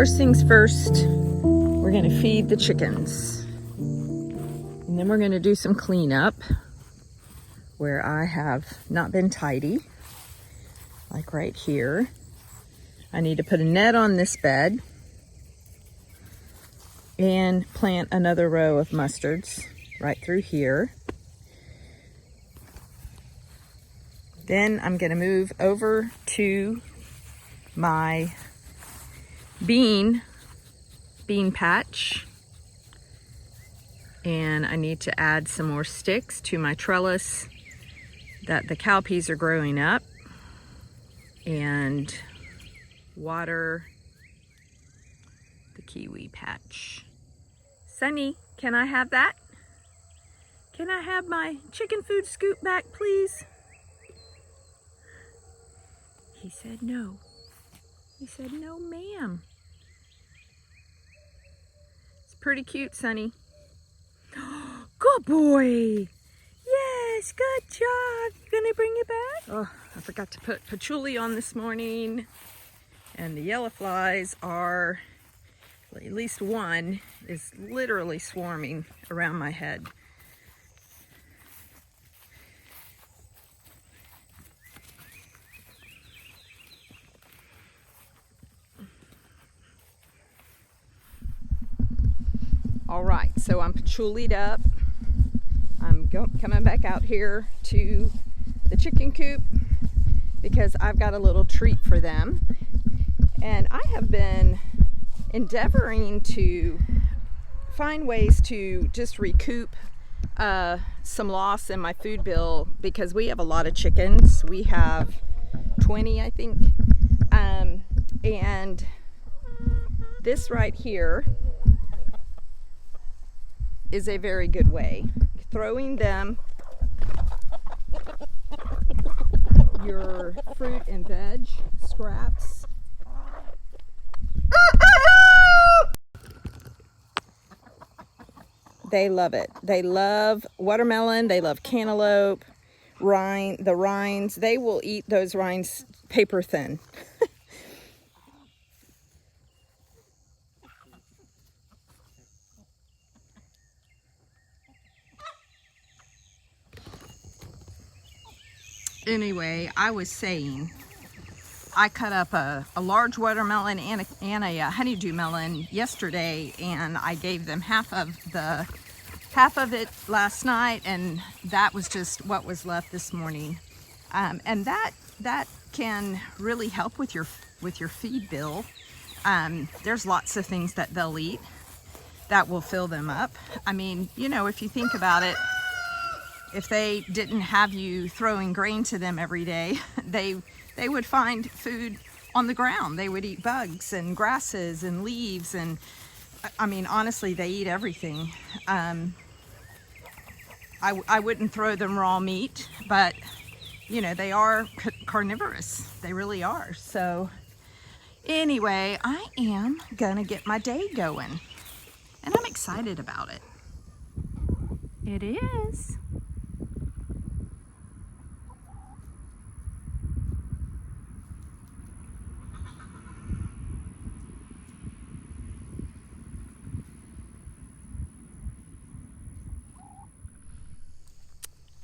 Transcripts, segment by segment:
first things first, we're going to feed the chickens. And then we're going to do some cleanup where I have not been tidy, like right here. I need to put a net on this bed and plant another row of mustards right through here. Then I'm going to move over to my bean patch, and I need to add some more sticks to my trellis that the cowpeas are growing up, and water the kiwi patch. Sonny, can I have that? Can I have my chicken food scoop back, please? He said no. He said no, ma'am. It's pretty cute, Sonny. Good boy. Yes, good job. You gonna bring it back? Oh, I forgot to put patchouli on this morning. And the yellow flies are, at least one is literally swarming around my head. All right, so I'm patchoulied up. I'm coming back out here to the chicken coop because I've got a little treat for them. And I have been endeavoring to find ways to just recoup some loss in my food bill because we have a lot of chickens. We have 20, I think. And this right here is a very good way. Throwing them your fruit and veg scraps. They love it. They love watermelon. They love cantaloupe, the rinds. They will eat those rinds paper thin. Anyway, I was saying, I cut up a large watermelon and a honeydew melon yesterday, and I gave them half of it last night, and that was just what was left this morning. And that can really help with your feed bill. There's lots of things that they'll eat that will fill them up. I mean, you know, if you think about it, if they didn't have you throwing grain to them every day, they would find food on the ground. They would eat bugs and grasses and leaves, and I mean, honestly, they eat everything. I wouldn't throw them raw meat, but you know, they are carnivorous. They really are. So anyway, I am gonna get my day going, and I'm excited about it. It is.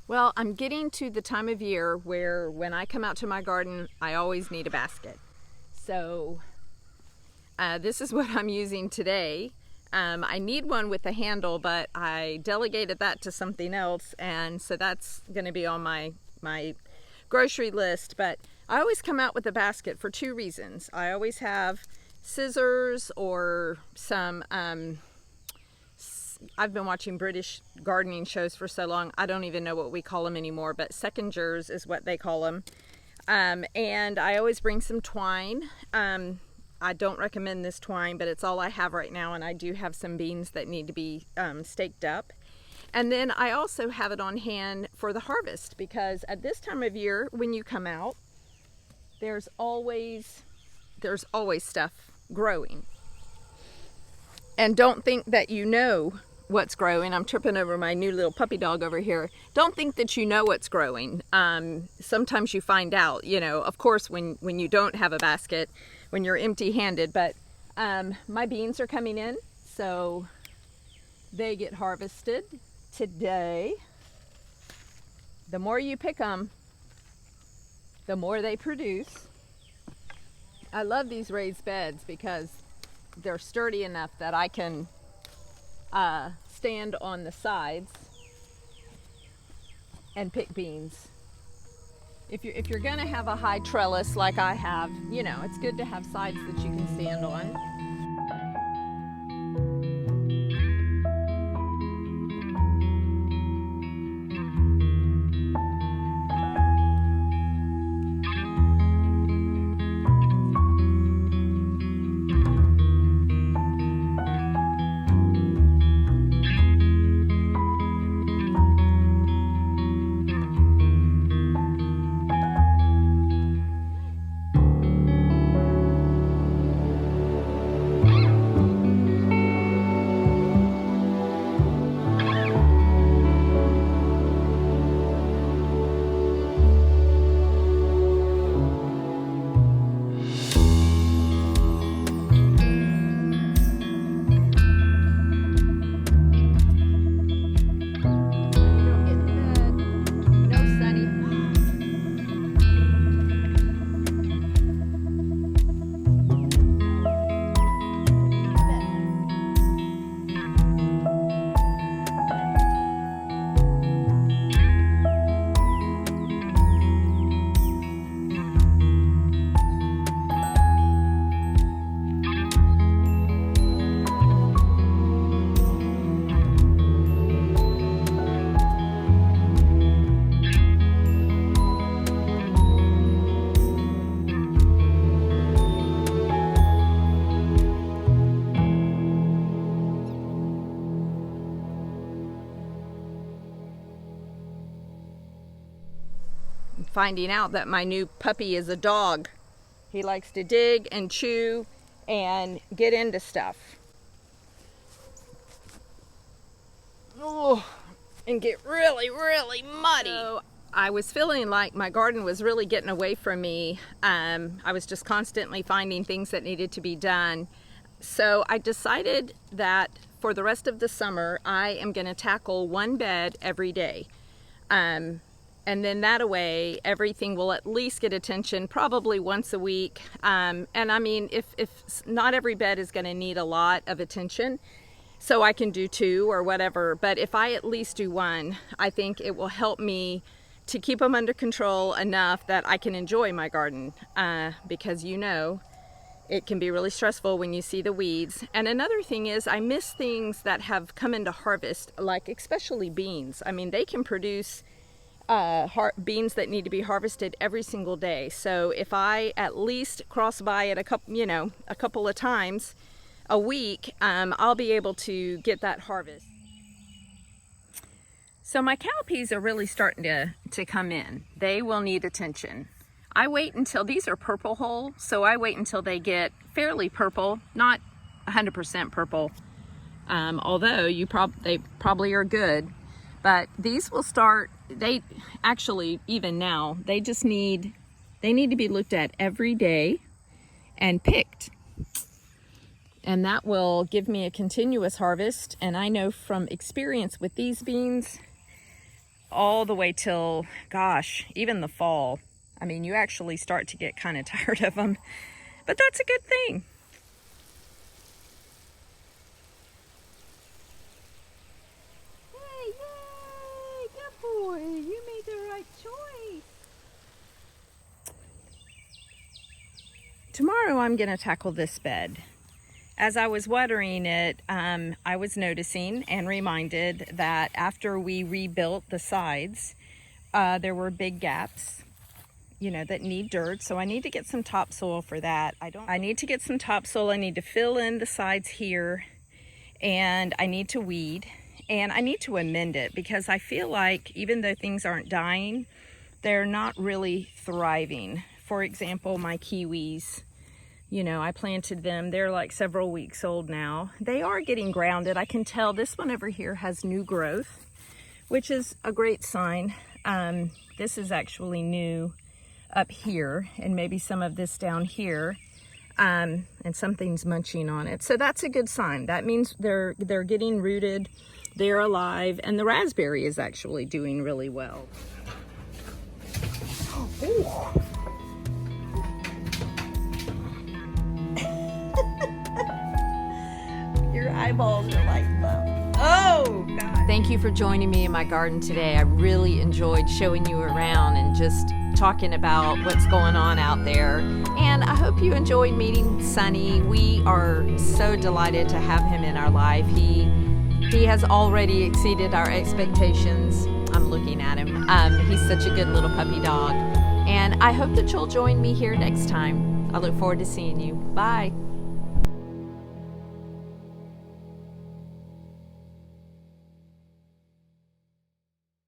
Well, I'm getting to the time of year where when I come out to my garden, I always need a basket. So this is what I'm using today. I need one with a handle, but I delegated that to something else, and so that's going to be on my grocery list. But I always come out with a basket for two reasons. I always have scissors or some I've been watching British gardening shows for so long, I don't even know what we call them anymore, but secongers is what they call them. And I always bring some twine. I don't recommend this twine, but it's all I have right now, and I do have some beans that need to be staked up. And then I also have it on hand for the harvest, because at this time of year, when you come out, there's always stuff growing. And don't think that you know what's growing. I'm tripping over my new little puppy dog over here. Don't think that you know what's growing. Sometimes you find out, you know, of course, when you don't have a basket, when you're empty-handed, but My beans are coming in, so they get harvested today. The more you pick them, the more they produce. I love these raised beds because they're sturdy enough that I can stand on the sides and pick beans. If you're gonna have a high trellis like I have, you know, it's good to have sides that you can stand on. Finding out that my new puppy is a dog. He likes to dig and chew and get into stuff. Oh, and get really, really muddy. So I was feeling like my garden was really getting away from me. I was just constantly finding things that needed to be done. So I decided that for the rest of the summer, I am going to tackle one bed every day. And then that way, everything will at least get attention probably once a week. And I mean, if not every bed is going to need a lot of attention, so I can do 2 or whatever. But if I at least do 1, I think it will help me to keep them under control enough that I can enjoy my garden. Because you know, it can be really stressful when you see the weeds. And another thing is I miss things that have come into harvest, like especially beans. I mean, they can produce beans that need to be harvested every single day. So if I at least cross by it a couple of times a week, I'll be able to get that harvest. So my cowpeas are really starting to come in. They will need attention. I wait until, these are purple hull, so I wait until they get fairly purple, not 100% purple, although they probably are good. But these will start, they actually, even now, they need to be looked at every day and picked. And that will give me a continuous harvest. And I know from experience with these beans, all the way till, gosh, even the fall. I mean, you actually start to get kind of tired of them, but that's a good thing. You made the right choice. Tomorrow I'm going to tackle this bed. As I was watering it, I was noticing and reminded that after we rebuilt the sides, there were big gaps, that need dirt. So I need to get some topsoil for that. I need to get some topsoil. I need to fill in the sides here, and I need to weed. And I need to amend it because I feel like even though things aren't dying, they're not really thriving. For example, my kiwis, I planted them. They're like several weeks old now. They are getting grounded. I can tell this one over here has new growth, which is a great sign. This is actually new up here, and maybe some of this down here. and something's munching on it. So that's a good sign. That means they're getting rooted, they're alive, and the raspberry is actually doing really well. Ooh. Your eyeballs are like, oh God. Thank you for joining me in my garden today. I really enjoyed showing you around and just talking about what's going on out there. And I hope you enjoyed meeting Sonny. We are so delighted to have him in our life. He has already exceeded our expectations. I'm looking at him. He's such a good little puppy dog. And I hope that you'll join me here next time. I look forward to seeing you. Bye.